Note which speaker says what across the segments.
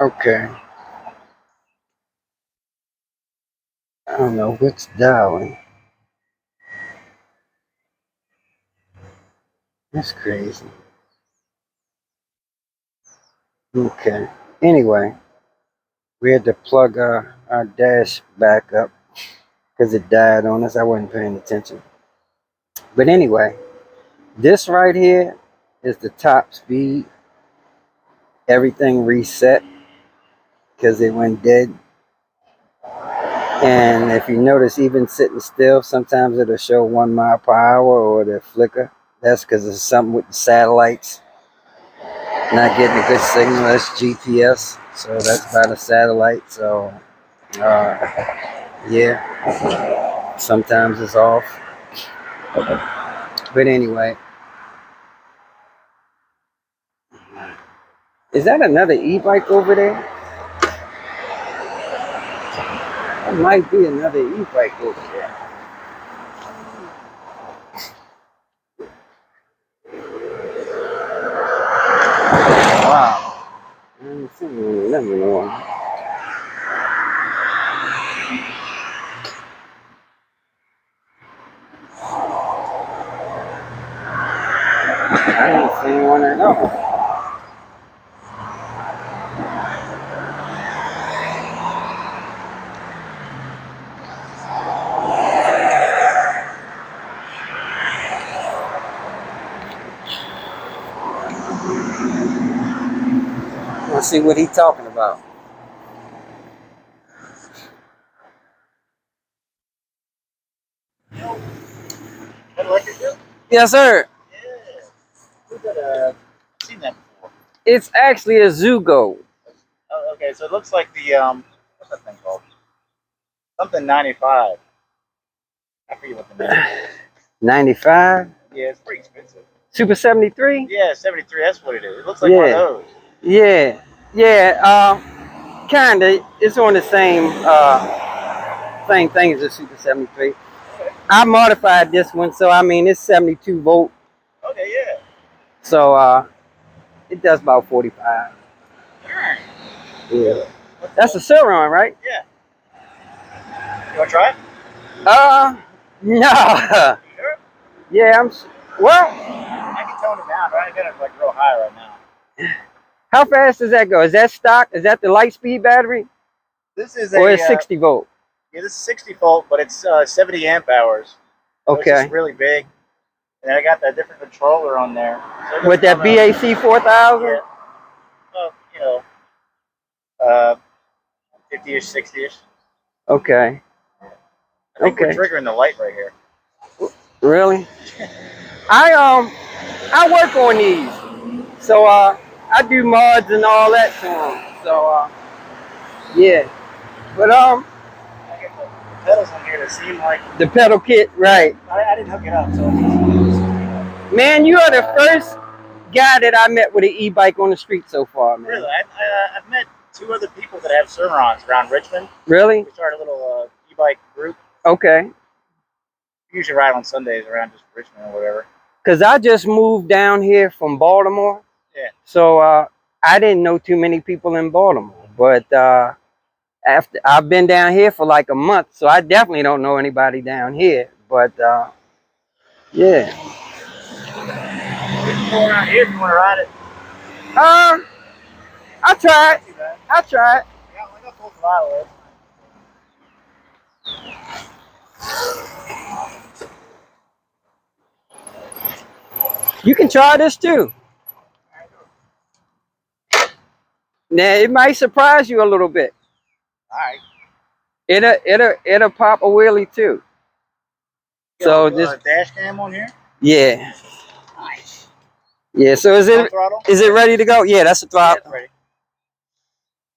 Speaker 1: Okay. I don't know what's dialing. That's crazy. Okay. Anyway, we had to plug our dash back up because it died on us. I wasn't paying attention. But anyway, this right here is the top speed. Everything reset because it went dead. And if you notice, even sitting still, sometimes it'll show 1 mile per hour or it'll flicker. That's because it's something with the satellites not getting a good signal. That's GPS. So that's by the satellite. So, yeah, sometimes it's off. But anyway, is that another e-bike over there? There might be another e-bike over there. Wow. I haven't seen one of them in a while. I haven't seen one at all. Let's see what he's talking about. Yes, sir.
Speaker 2: Yeah. We've got seen that before.
Speaker 1: It's actually a Zugo.
Speaker 2: Oh, okay, so it looks like the what's that thing called? Something 95. I forget what the name is.
Speaker 1: 95.
Speaker 2: Yeah, it's pretty expensive.
Speaker 1: Super 73.
Speaker 2: Yeah, 73. That's what it is. It looks like one of those.
Speaker 1: Yeah. Yeah. Kinda. It's on the same thing as the Super 73.
Speaker 2: Okay.
Speaker 1: I modified this one, so I mean it's 72 volt.
Speaker 2: Okay, yeah.
Speaker 1: So it does about 45.
Speaker 2: Sure.
Speaker 1: Yeah. That's a Surron, right?
Speaker 2: Yeah. You want to try it?
Speaker 1: No.
Speaker 2: Sure.
Speaker 1: Yeah, well.
Speaker 2: I can tone it down, right? I got it like real high right now.
Speaker 1: How fast does that go? Is that stock? Is that the light speed battery?
Speaker 2: This is
Speaker 1: or it's 60 volt?
Speaker 2: Yeah, this is 60 volt, but it's 70 amp hours. So
Speaker 1: Okay.
Speaker 2: It's just really big. And then I got that different controller on there. So
Speaker 1: with that BAC 4000?
Speaker 2: Yeah. Well, you know, 50-ish, 60-ish.
Speaker 1: Okay.
Speaker 2: I think we're triggering the light right here.
Speaker 1: Really? I work on these. So I do mods and all that to them. So yeah. But
Speaker 2: I get the pedals on here that seem like
Speaker 1: the pedal kit, right.
Speaker 2: I didn't hook it up, so
Speaker 1: man, you are the first guy that I met with an e-bike on the street so far, man.
Speaker 2: Really? I've met 2 other people that have Surrons around Richmond.
Speaker 1: Really?
Speaker 2: We started a little e-bike group.
Speaker 1: Okay.
Speaker 2: We usually ride on Sundays around just Richmond or whatever.
Speaker 1: Because I just moved down here from Baltimore.
Speaker 2: Yeah.
Speaker 1: So I didn't know too many people in Baltimore. But after I've been down here for like a month, so I definitely don't know anybody down here. But yeah.
Speaker 2: You can go around here if you want to ride it.
Speaker 1: I'll try it. I'll try it.
Speaker 2: Yeah, I got full throttle.
Speaker 1: You can try this too. Now it might surprise you a little bit.
Speaker 2: All right.
Speaker 1: It'll pop a wheelie too. So
Speaker 2: this dash cam on here.
Speaker 1: Yeah.
Speaker 2: Nice.
Speaker 1: Yeah. So is it ready to go? Yeah, that's a throttle.
Speaker 2: Yeah, it's ready.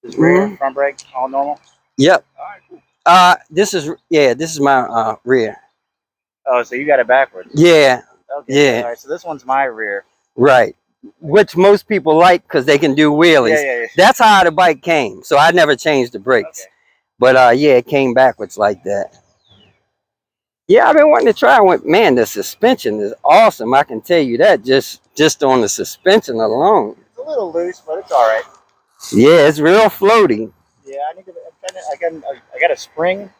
Speaker 2: Is rear, front brake, all normal.
Speaker 1: Yep.
Speaker 2: All right, cool.
Speaker 1: This is my rear.
Speaker 2: Oh, so you got it backwards.
Speaker 1: Yeah.
Speaker 2: Okay. Yeah. All right. So this one's my rear.
Speaker 1: Right. Which most people like because they can do wheelies.
Speaker 2: Yeah.
Speaker 1: That's how the bike came. So I never changed the brakes.
Speaker 2: Okay.
Speaker 1: But yeah, it came backwards like that. Yeah, I've been wanting to try one. Man, the suspension is awesome. I can tell you that just on the suspension alone.
Speaker 2: It's a little loose, but it's all right.
Speaker 1: Yeah, it's real floaty.
Speaker 2: Yeah, I need to. I got a spring.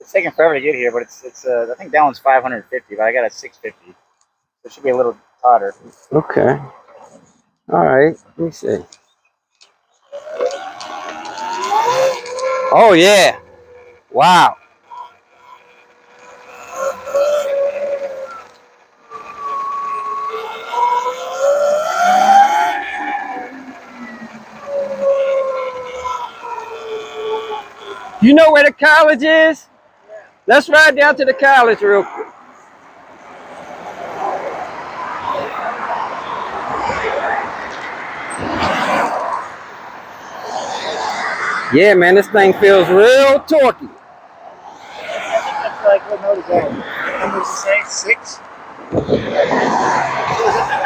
Speaker 2: It's taking forever to get here, but it's. I think that one's 550, but I got a 650. So it should be a little hotter.
Speaker 1: Okay. All right. Let me see. Oh yeah. Wow. You know where the college is? Let's ride down to the college real quick. Yeah, man, this thing feels real torquey.
Speaker 2: I think that's like what note is that? What number does it say? 6. It was at the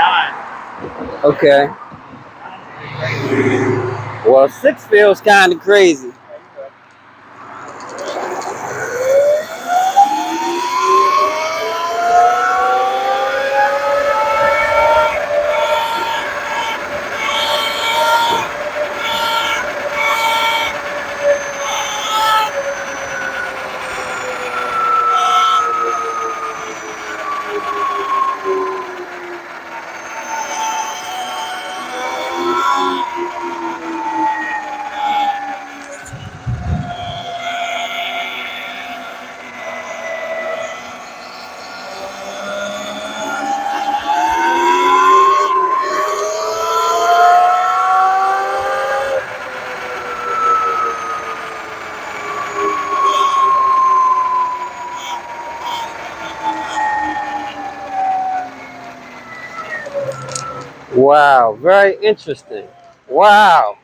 Speaker 2: 9.
Speaker 1: Okay.
Speaker 2: 9's pretty crazy.
Speaker 1: Well, 6 feels kind of crazy.
Speaker 2: Yeah, you're right.
Speaker 1: Wow, very interesting. Wow.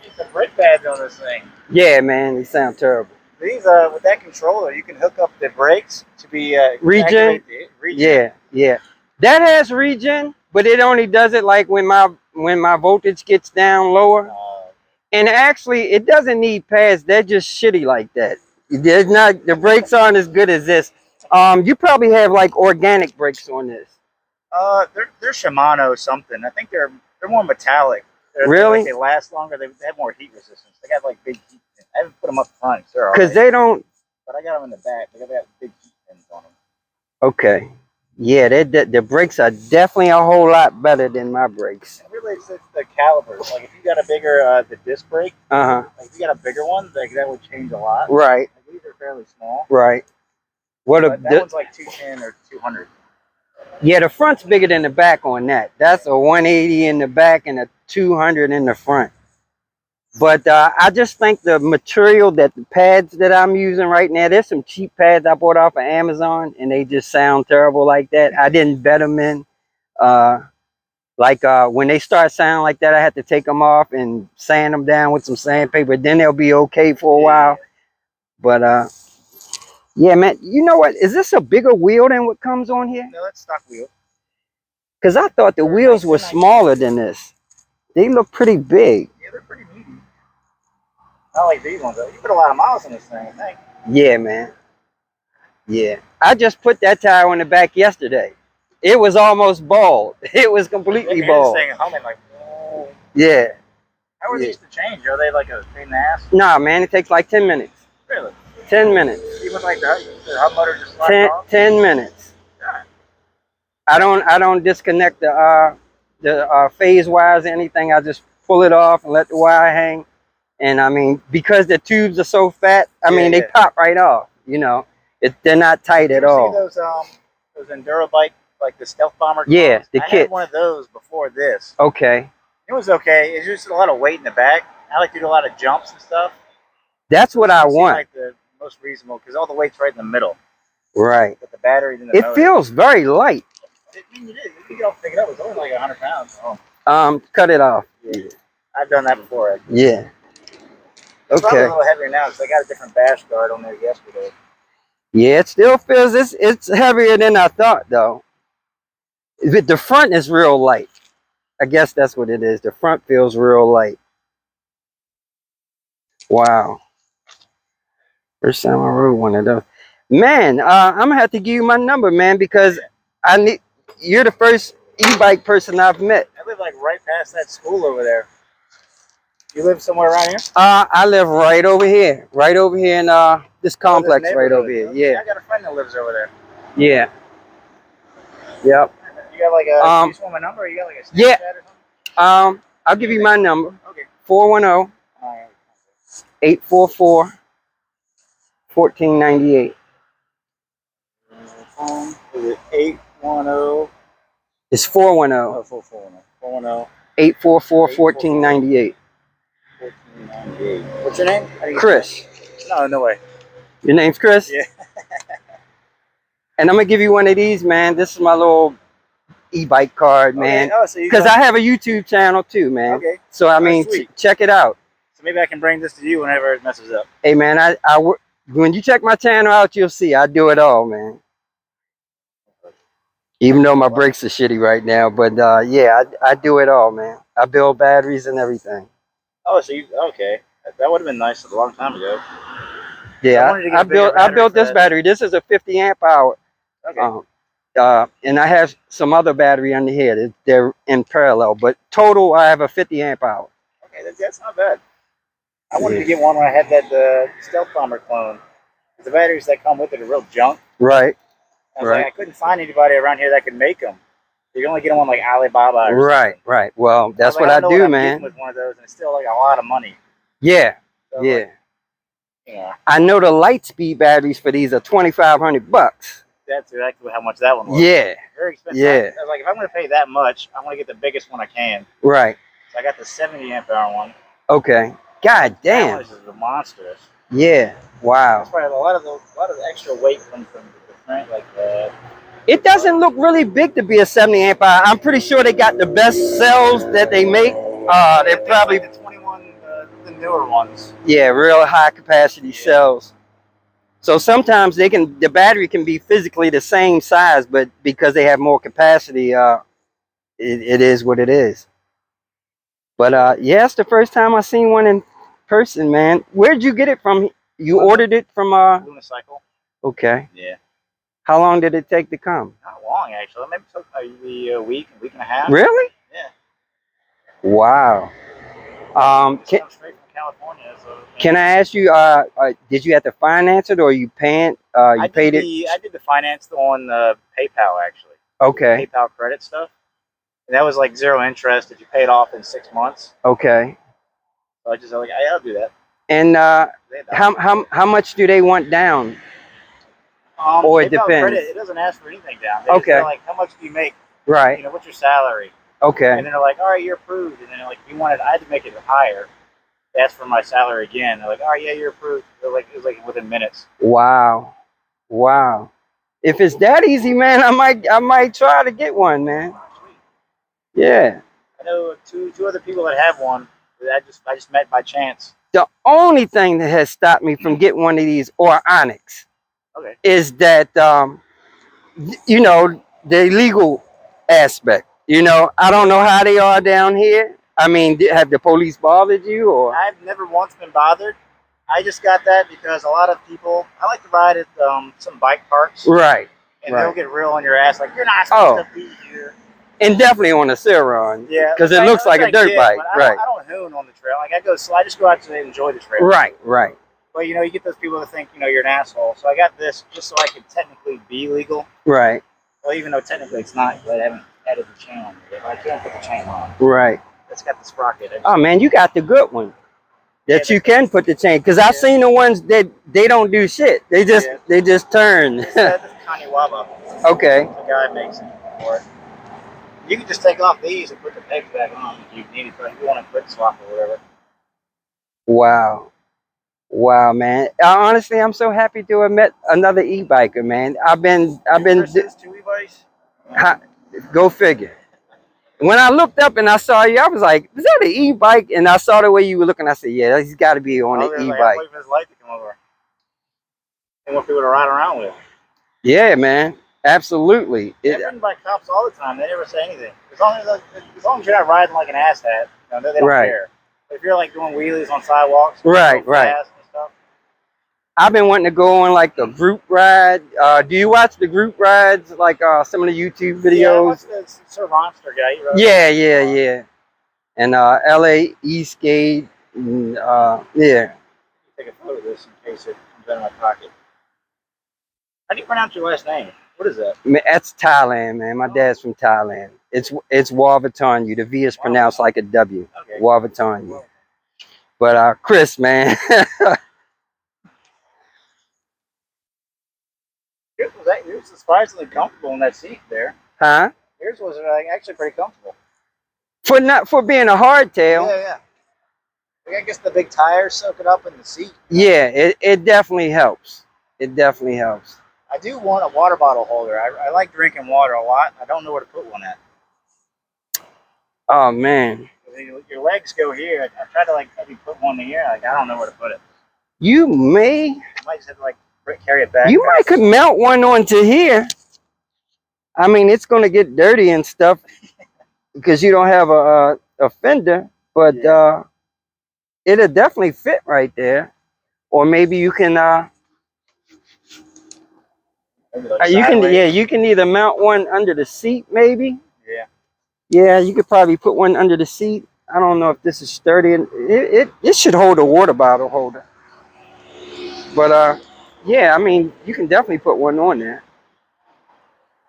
Speaker 2: Use the brake pads on this thing.
Speaker 1: Yeah, man, they sound terrible.
Speaker 2: These with that controller, you can hook up the brakes to be
Speaker 1: Regen?
Speaker 2: activate the regen.
Speaker 1: Yeah, yeah. That has regen, but it only does it like when my voltage gets down lower. And actually, it doesn't need pads. They're just shitty like that. There's not the brakes aren't as good as this. You probably have like organic brakes on this.
Speaker 2: They're Shimano something. I think they're more metallic.
Speaker 1: Really?
Speaker 2: Like they last longer. They have more heat resistance. They got like big heat pins. I haven't put them up front. Sure.
Speaker 1: Because they don't.
Speaker 2: But I got them in the back. They got big heat pins on them.
Speaker 1: Okay. Yeah, the brakes are definitely a whole lot better than my brakes.
Speaker 2: It really it's the calibers. Like if you got a bigger the disc brake, like if you got a bigger one, like that would change a lot.
Speaker 1: Right.
Speaker 2: Like these are fairly small.
Speaker 1: Right.
Speaker 2: That one's like 210 or 200.
Speaker 1: Yeah, the front's bigger than the back on that. That's a 180 in the back and a 200 in the front. But I just think the material that the pads that I'm using right now, there's some cheap pads I bought off of Amazon and they just sound terrible like that. I didn't bet them in. When they start sounding like that, I had to take them off and sand them down with some sandpaper. Then they'll be okay for a while. But yeah, man, you know what? Is this a bigger wheel than what comes on here?
Speaker 2: No, that's stock wheel.
Speaker 1: Because I thought the wheels were smaller than this. They look pretty big.
Speaker 2: Yeah, they're pretty meaty. Not like these ones though. You put a lot of miles in this thing, I think.
Speaker 1: Yeah, man. Yeah. I just put that tire on the back yesterday. It was almost bald. It was completely bald.
Speaker 2: This thing humming like, oh.
Speaker 1: Yeah.
Speaker 2: How are these to change? Are they like a pain in the ass?
Speaker 1: Nah, man, it takes like 10 minutes.
Speaker 2: Really?
Speaker 1: 10 minutes.
Speaker 2: Even like the hub motor just slides off?
Speaker 1: 10 minutes.
Speaker 2: Yeah.
Speaker 1: I don't disconnect the phase wires or anything. I just pull it off and let the wire hang. And I mean, because the tubes are so fat, I mean, they pop right off. You know, they're not tight at all.
Speaker 2: See those enduro bike, like the Stealth Bomber?
Speaker 1: Yeah,
Speaker 2: cars?
Speaker 1: the
Speaker 2: I
Speaker 1: kit.
Speaker 2: had one of those before this.
Speaker 1: Okay.
Speaker 2: It was okay. It's just a lot of weight in the back. I like to do a lot of jumps and stuff.
Speaker 1: That's what I want.
Speaker 2: Like the most reasonable because all the weight's right in the middle.
Speaker 1: Right.
Speaker 2: But the batteries in the
Speaker 1: motor. Feels very light.
Speaker 2: It is. You can all pick it up. It's only like 100 pounds. Oh.
Speaker 1: Cut it off.
Speaker 2: Yeah. I've done that before. Actually.
Speaker 1: Yeah.
Speaker 2: It's probably a little heavier now because I got a different bash guard on there yesterday.
Speaker 1: Yeah, it still feels it's heavier than I thought though. The front is real light. I guess that's what it is. The front feels real light. Wow. First time I rode one of those. Man, I'm gonna have to give you my number, man, because you're the first e-bike person I've met.
Speaker 2: I live like right past that school over there. You live somewhere around here?
Speaker 1: I live right over here in this complex
Speaker 2: this
Speaker 1: right over
Speaker 2: neighborhood.
Speaker 1: here.
Speaker 2: Okay,
Speaker 1: Yeah,
Speaker 2: I got a friend that lives over there.
Speaker 1: yeah, yep.
Speaker 2: You got like a, you
Speaker 1: Um,
Speaker 2: just want my number or you got like a Snapchat
Speaker 1: yeah.
Speaker 2: or something?
Speaker 1: I'll give you my number.
Speaker 2: Okay.
Speaker 1: 410
Speaker 2: Alright.
Speaker 1: 844 1498.
Speaker 2: Phone, is it 810?
Speaker 1: It's 410
Speaker 2: Oh, 410. 410
Speaker 1: 844 1498.
Speaker 2: 1498. What's your name? How do you
Speaker 1: Chris.
Speaker 2: No, no way.
Speaker 1: Your name's Chris?
Speaker 2: Yeah.
Speaker 1: And I'm going to give you one of these, man. This is my little e-bike card, man.
Speaker 2: Okay. Oh, so you
Speaker 1: Because I have a YouTube channel too, man.
Speaker 2: Okay.
Speaker 1: So, I mean,
Speaker 2: sweet.
Speaker 1: check it out.
Speaker 2: So maybe I can bring this to you whenever it messes up.
Speaker 1: Hey, man, when you check my channel out, you'll see I do it all, man. Even though my brakes are shitty right now. But, yeah, I do it all, man. I build batteries and everything.
Speaker 2: Oh, so you, okay. That would have been nice a long time ago.
Speaker 1: Yeah,
Speaker 2: I
Speaker 1: built this battery. This is a 50 amp hour.
Speaker 2: Okay.
Speaker 1: And I have some other battery under here. They're in parallel, but total I have a 50 amp hour.
Speaker 2: Okay, that's not bad. I wanted to get one when I had that Stealth Bomber clone. The batteries that come with it are real junk.
Speaker 1: Right.
Speaker 2: I was like, I couldn't find anybody around here that could make them. You can only get them on like Alibaba or something.
Speaker 1: Right. Well, that's
Speaker 2: like,
Speaker 1: what I
Speaker 2: know
Speaker 1: do,
Speaker 2: what I'm
Speaker 1: man.
Speaker 2: getting with one of those, and it's still like a lot of money.
Speaker 1: Yeah.
Speaker 2: So
Speaker 1: yeah.
Speaker 2: Like, yeah.
Speaker 1: I know the Lightspeed batteries for these are $2,500.
Speaker 2: That's exactly how much that one was.
Speaker 1: Yeah.
Speaker 2: Very expensive.
Speaker 1: Yeah.
Speaker 2: I was like, if I'm going to pay that much, I want to get the biggest one I can.
Speaker 1: Right.
Speaker 2: So I got the 70 amp hour one.
Speaker 1: Okay. God damn.
Speaker 2: That one is monstrous.
Speaker 1: Yeah. Wow.
Speaker 2: That's probably a lot of the extra weight comes from the different like that.
Speaker 1: It doesn't look really big to be a 70 amp hour. I'm pretty sure they got the best cells that they make. They're probably
Speaker 2: like the 21, the newer ones.
Speaker 1: Yeah, real high capacity cells. So sometimes the battery can be physically the same size, but because they have more capacity, it is what it is. But yeah, it's the first time I seen one in person, man. Where'd you get it from? You ordered it from
Speaker 2: Unicycle.
Speaker 1: Okay.
Speaker 2: Yeah.
Speaker 1: How long did it take to come?
Speaker 2: Not long, actually. Maybe it took maybe a week and a half.
Speaker 1: Really?
Speaker 2: Yeah.
Speaker 1: Wow.
Speaker 2: Straight from California. So,
Speaker 1: can I ask you? Did you have to finance it, or you paid? You paid it.
Speaker 2: I did the finance on PayPal actually.
Speaker 1: Okay.
Speaker 2: PayPal credit stuff. And that was like 0 interest if you pay it off in 6 months.
Speaker 1: Okay.
Speaker 2: So I just like, I'll do that.
Speaker 1: And how much do they want down? Or it depends.
Speaker 2: Credit, it doesn't ask for anything down. They're like, how much do you make?
Speaker 1: Right.
Speaker 2: You know, what's your salary?
Speaker 1: Okay.
Speaker 2: And then they're like, all right, you're approved. And then they're like, if you wanted, I had to make it higher. They asked for my salary again. They're like, oh yeah, you're approved. They're like, it was like within minutes.
Speaker 1: Wow. Wow. If it's that easy, man, I might try to get one, man. Yeah.
Speaker 2: I know two other people that have one that I just met by chance.
Speaker 1: The only thing that has stopped me from getting one of these or Onyx is that you know, the legal aspect. You know, I don't know how they are down here. I mean, have the police bothered you, or?
Speaker 2: I've never once been bothered. I just got that because a lot of people, I like to ride at some bike parks.
Speaker 1: Right.
Speaker 2: And they'll get real on your ass, like, you're not supposed to be here.
Speaker 1: And definitely on a Surron.
Speaker 2: Yeah.
Speaker 1: Because it looks like a dirt bike.
Speaker 2: Right. I don't hoon on the trail. Like, I just go out to enjoy the trail.
Speaker 1: Right, right.
Speaker 2: But, you know, you get those people that think, you know, you're an asshole. So I got this just so I could technically be legal.
Speaker 1: Right.
Speaker 2: Well, even though technically it's not, because I haven't added the chain on it. I can't put the chain on.
Speaker 1: Right.
Speaker 2: It's got the sprocket.
Speaker 1: Oh, man, you got the good one. That you can put the chain. Because I've seen the ones that they don't do shit. They just turn.
Speaker 2: That's Kaniwaba.
Speaker 1: Okay.
Speaker 2: The guy makes it for it. You can just take off these and put the pegs back on if you need it, if you want to quick swap or whatever.
Speaker 1: Wow. Wow, man. Honestly, I'm so happy to have met another e-biker, man. I've been
Speaker 2: two e-bikes?
Speaker 1: Go figure. When I looked up and I saw you, I was like, is that an e-bike? And I saw the way you were looking. I said, yeah, he's got to be on an e-bike.
Speaker 2: I'm waiting for his light to come over. And want people to ride around with.
Speaker 1: Yeah, man. Absolutely.
Speaker 2: I've ridden by cops all the time. They never say anything. As long as you're not riding like an asshat, you know, they don't care. But if you're like doing wheelies on sidewalks,
Speaker 1: right.
Speaker 2: And stuff,
Speaker 1: I've been wanting to go on like the group ride. Do you watch the group rides, like some of the YouTube videos?
Speaker 2: Yeah, I watched the Sir Monster guy.
Speaker 1: Yeah. And LA Eastgate. Yeah.
Speaker 2: Take a photo of this in case it comes out of my pocket. How do you pronounce your last name? What is that?
Speaker 1: That's Thailand, man. My dad's from Thailand. It's Wawatanyu. The V is pronounced like a W.
Speaker 2: Okay.
Speaker 1: Wawatanyu. But Chris, man.
Speaker 2: Yours was surprisingly comfortable in that seat there.
Speaker 1: Huh?
Speaker 2: Yours was actually pretty comfortable.
Speaker 1: For being a hardtail.
Speaker 2: Yeah. I guess the big tires soak it up in the seat.
Speaker 1: Yeah, it definitely helps. It definitely helps.
Speaker 2: I do want a water bottle holder. I like drinking water a lot. I don't know where to put one at.
Speaker 1: Oh man.
Speaker 2: Your legs go here. I tried to maybe put one here. I don't know where to put it.
Speaker 1: You might
Speaker 2: just have to carry it back.
Speaker 1: You might could mount one onto here. I mean, it's gonna get dirty and stuff because you don't have a fender, but it'll definitely fit right there. Or maybe you can you can either mount one under the seat, maybe. Yeah, you could probably put one under the seat. I don't know if this is sturdy, and it should hold a water bottle holder. But yeah, I mean, you can definitely put one on there.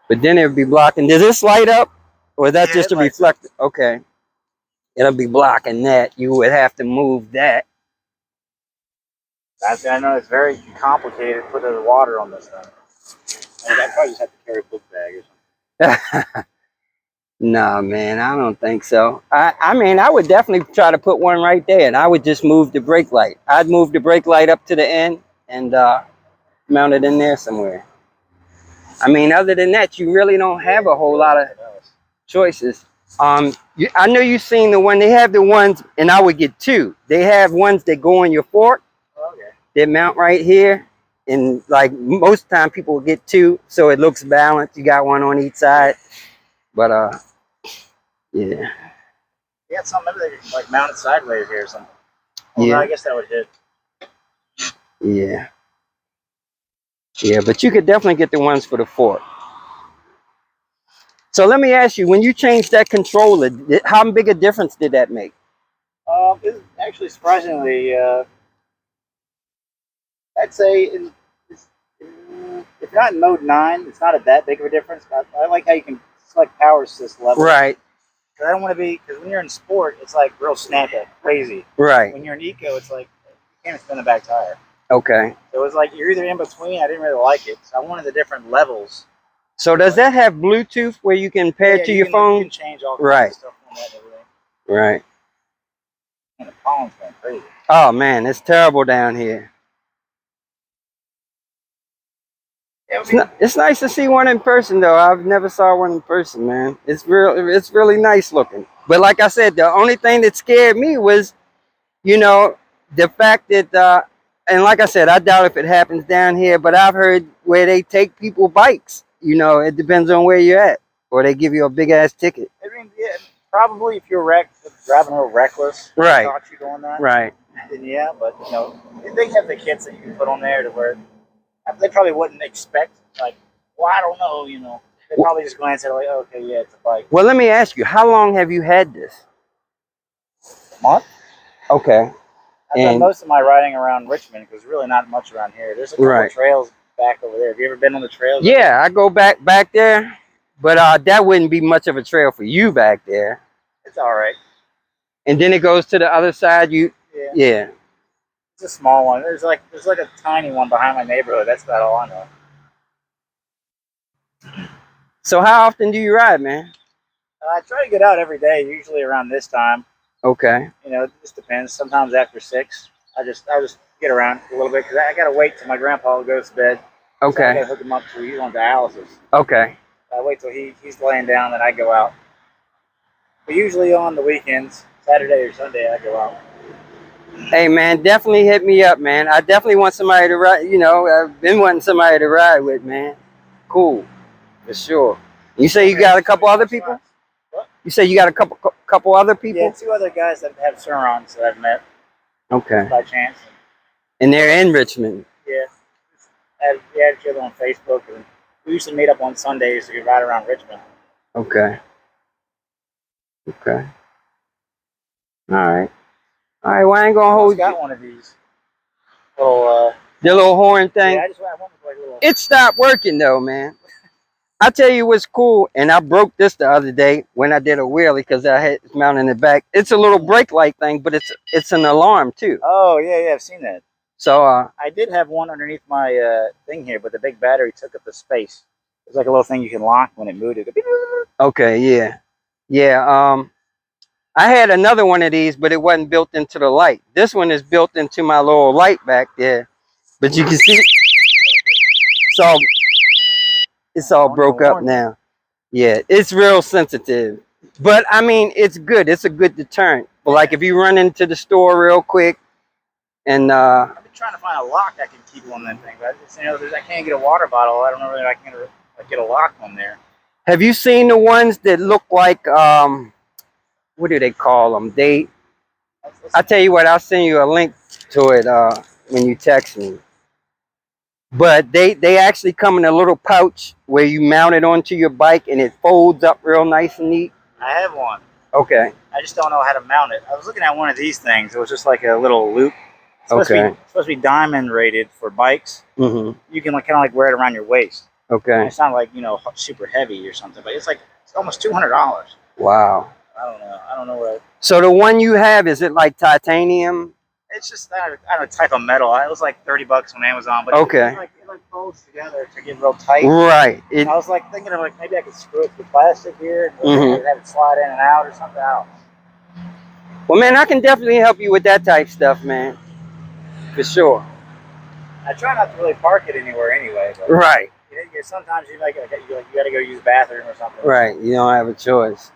Speaker 1: But then it would be blocking. Does this light up, or is that just a reflector? Okay, it'll be blocking that. You would have to move that.
Speaker 2: I know it's very complicated putting the water on this thing. I probably just have to carry a book bag or something.
Speaker 1: Nah, man, I don't think so. I mean, I would definitely try to put one right there, and I would just move the brake light. I'd move the brake light up to the end and mount it in there somewhere. I mean, other than that, you really don't have a whole lot of choices. I know you've seen the one. They have the ones, and I would get two. They have ones that go in your fork.
Speaker 2: Okay.
Speaker 1: They mount right here, and like most time people will get two, so it looks balanced. You got one on each side, but yeah.
Speaker 2: You got something maybe they can mount it sideways here or something. Well, yeah, no, I guess that would hit.
Speaker 1: Yeah. Yeah, but you could definitely get the ones for the fork. So let me ask you, when you changed that controller, how big a difference did that make?
Speaker 2: It's actually surprisingly, I'd say if not in mode 9, it's not that big of a difference. But I like how you can select power assist level.
Speaker 1: Right.
Speaker 2: Because I don't want to be, because when you're in sport, it's like real snappy, crazy.
Speaker 1: Right.
Speaker 2: When you're in eco, it's like you can't spin the back tire.
Speaker 1: Okay.
Speaker 2: So it was like you're either in between. I didn't really like it. So I wanted the different levels.
Speaker 1: So does that have Bluetooth where you can pair it to your phone?
Speaker 2: You can change all kinds of stuff on that and everything.
Speaker 1: Right.
Speaker 2: And the pollen's going crazy.
Speaker 1: Oh man, it's terrible down here. It's nice to see one in person though. I've never saw one in person, man. It's really nice looking. But like I said, the only thing that scared me was, you know, the fact that and like I said, I doubt if it happens down here, but I've heard where they take people bikes. You know, it depends on where you're at, or they give you a big ass ticket.
Speaker 2: I mean, yeah, probably if you're driving a little reckless,
Speaker 1: right?
Speaker 2: Caught you doing that,
Speaker 1: right?
Speaker 2: Then yeah, but you know, they have the kits that you can put on there to where they probably wouldn't expect. Like, well, I don't know, you know, they probably just glance at it like, okay, yeah, it's a bike.
Speaker 1: Well, let me ask you, how long have you had this?
Speaker 2: A month.
Speaker 1: Okay.
Speaker 2: I've done most of my riding around Richmond because there's really not much around here. There's a couple of trails back over there. Have you ever been on the trails?
Speaker 1: Yeah, I go back there, but that wouldn't be much of a trail for you back there.
Speaker 2: It's all right.
Speaker 1: And then it goes to the other side. Yeah.
Speaker 2: It's a small one. There's like a tiny one behind my neighborhood. That's about all I know.
Speaker 1: So how often do you ride, man?
Speaker 2: I try to get out every day, usually around this time.
Speaker 1: Okay.
Speaker 2: You know, it just depends. Sometimes after 6, I just get around a little bit because I gotta wait till my grandpa goes to bed.
Speaker 1: Okay.
Speaker 2: So I gotta hook him up till he's on dialysis.
Speaker 1: Okay.
Speaker 2: I wait till he's laying down, then I go out. But usually on the weekends, Saturday or Sunday, I go out.
Speaker 1: Hey man, definitely hit me up, man. I definitely want somebody to ride. You know, I've been wanting somebody to ride with, man. Cool, for sure. You say you got a couple other people?
Speaker 2: What?
Speaker 1: You say you got a couple other people?
Speaker 2: Yeah, 2 other guys that have Surrons that I've met.
Speaker 1: Okay.
Speaker 2: By chance.
Speaker 1: And they're in Richmond.
Speaker 2: Yeah. We had each other on Facebook, and we usually meet up on Sundays to ride around Richmond.
Speaker 1: Okay. Okay. All right. All right, well, I ain't
Speaker 2: I
Speaker 1: gonna
Speaker 2: almost
Speaker 1: hold
Speaker 2: got
Speaker 1: you.
Speaker 2: one of these little.
Speaker 1: The little horn thing.
Speaker 2: Yeah, I just went with like a little.
Speaker 1: It stopped working though, man. I tell you what's cool, and I broke this the other day when I did a wheelie because I had it mounted in the back. It's a little brake light thing, but it's an alarm too.
Speaker 2: Oh yeah, I've seen that.
Speaker 1: So
Speaker 2: I did have one underneath my thing here, but the big battery took up the space. It's like a little thing you can lock when it moved. It
Speaker 1: okay, yeah. I had another one of these, but it wasn't built into the light. This one is built into my little light back there, but you can see it's all broke up now. Yeah, it's real sensitive, but I mean it's good. It's a good deterrent. But like if you run into the store real quick, and
Speaker 2: I've been trying to find a lock I can keep on that thing, but I just, I can't get a water bottle. I don't know if I can get a lock on there.
Speaker 1: have you seen the ones that look like what do they call them? I tell you what, I'll send you a link to it when you text me. But they actually come in a little pouch where you mount it onto your bike and it folds up real nice and neat.
Speaker 2: I have one.
Speaker 1: Okay.
Speaker 2: I just don't know how to mount it. I was looking at one of these things. It was just like a little loop. It's supposed to be diamond rated for bikes.
Speaker 1: Mm-hmm.
Speaker 2: You can like kind of like wear it around your waist.
Speaker 1: Okay.
Speaker 2: And it's not like super heavy or something, but it's almost $200.
Speaker 1: Wow.
Speaker 2: I don't know what.
Speaker 1: So the one you have, is it like titanium?
Speaker 2: It's just I don't know, type of metal. It was like $30 on Amazon, but
Speaker 1: okay.
Speaker 2: It folds together to get real tight.
Speaker 1: Right.
Speaker 2: I was like thinking of like maybe I could screw it to the plastic here and have it slide in and out or something else.
Speaker 1: Well, man, I can definitely help you with that type stuff, man. For sure.
Speaker 2: I try not to really park it anywhere anyway. But,
Speaker 1: right.
Speaker 2: Sometimes you got to go use the bathroom or something.
Speaker 1: Right. You don't have a choice.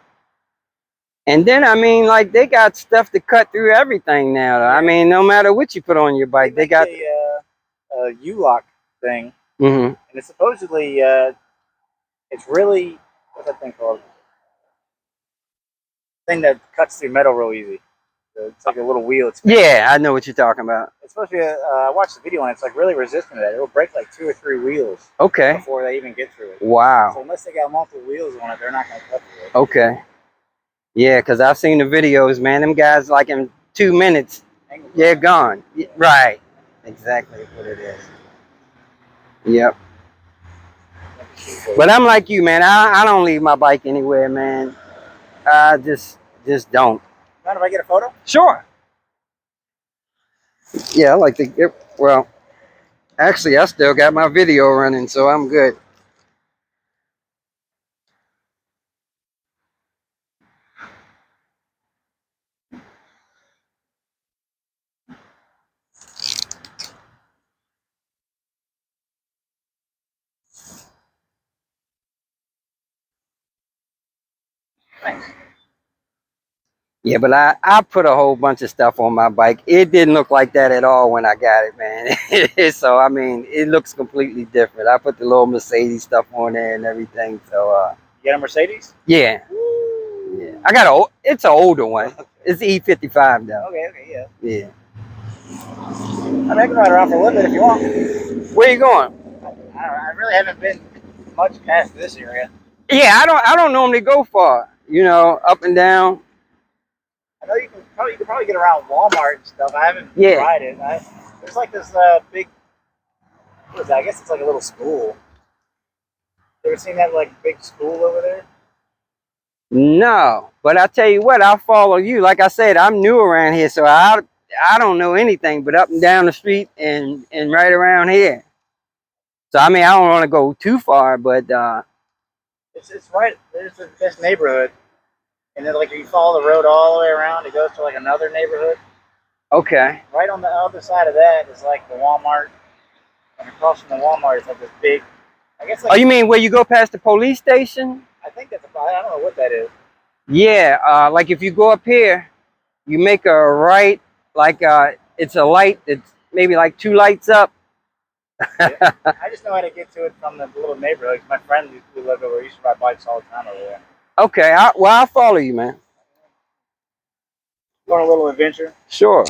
Speaker 1: And then, I mean, like, they got stuff to cut through everything now. Yeah. I mean, no matter what you put on your bike, they got
Speaker 2: a U-lock thing.
Speaker 1: Mm-hmm.
Speaker 2: And it's supposedly, it's really, what's that thing called? Thing that cuts through metal real easy. So it's like a little wheel.
Speaker 1: Yeah, I know what you're talking about.
Speaker 2: It's supposed to be, I watched the video and it's like really resistant to that. It'll break like 2 or 3 wheels.
Speaker 1: Okay.
Speaker 2: Before they even get through it.
Speaker 1: Wow.
Speaker 2: So unless they got multiple wheels on it, they're not going to cut through it.
Speaker 1: Okay. Yeah, because I've seen the videos, man. Them guys, like in 2 minutes, they're gone. Right. Exactly what it is. Yep. But I'm like you, man. I don't leave my bike anywhere, man. I just don't.
Speaker 2: Mind if I get a photo?
Speaker 1: Sure. Yeah, I like to get, well, actually, I still got my video running, so I'm good.
Speaker 2: Thanks.
Speaker 1: Yeah, but I put a whole bunch of stuff on my bike. It didn't look like that at all when I got it, man. So, I mean, it looks completely different. I put the little Mercedes stuff on there and everything. So,
Speaker 2: you got a Mercedes?
Speaker 1: Yeah. Yeah. I got it's an older one. It's E55 though.
Speaker 2: Okay, yeah.
Speaker 1: Yeah.
Speaker 2: I mean, I can ride around for a little bit if you want.
Speaker 1: Where you going?
Speaker 2: I really haven't been much past this area.
Speaker 1: Yeah, I don't normally go far. You know, up and down.
Speaker 2: I know you can probably get around Walmart and stuff. I haven't tried it. There's like this big, what is that? I guess it's like a little school. You ever seen that like big school over there?
Speaker 1: No, but I tell you what, I'll follow you. Like I said, I'm new around here, so I don't know anything but up and down the street and right around here. So I mean, I don't want to go too far, but
Speaker 2: it's right. There's this neighborhood. And then, like, if you follow the road all the way around, it goes to, like, another neighborhood.
Speaker 1: Okay.
Speaker 2: Right on the other side of that is, like, the Walmart. And across from the Walmart is, like, this big, I guess, like...
Speaker 1: Oh, you mean where you go past the police station?
Speaker 2: I think that's, I don't know what that is.
Speaker 1: Yeah, like, if you go up here, you make a right, like, it's a light that's maybe, like, 2 lights up.
Speaker 2: Yeah. I just know how to get to it from the little neighborhood. My friend who lived over, used to ride bikes all the time over there.
Speaker 1: Okay, well, I'll follow you, man.
Speaker 2: Going on a little adventure?
Speaker 1: Sure.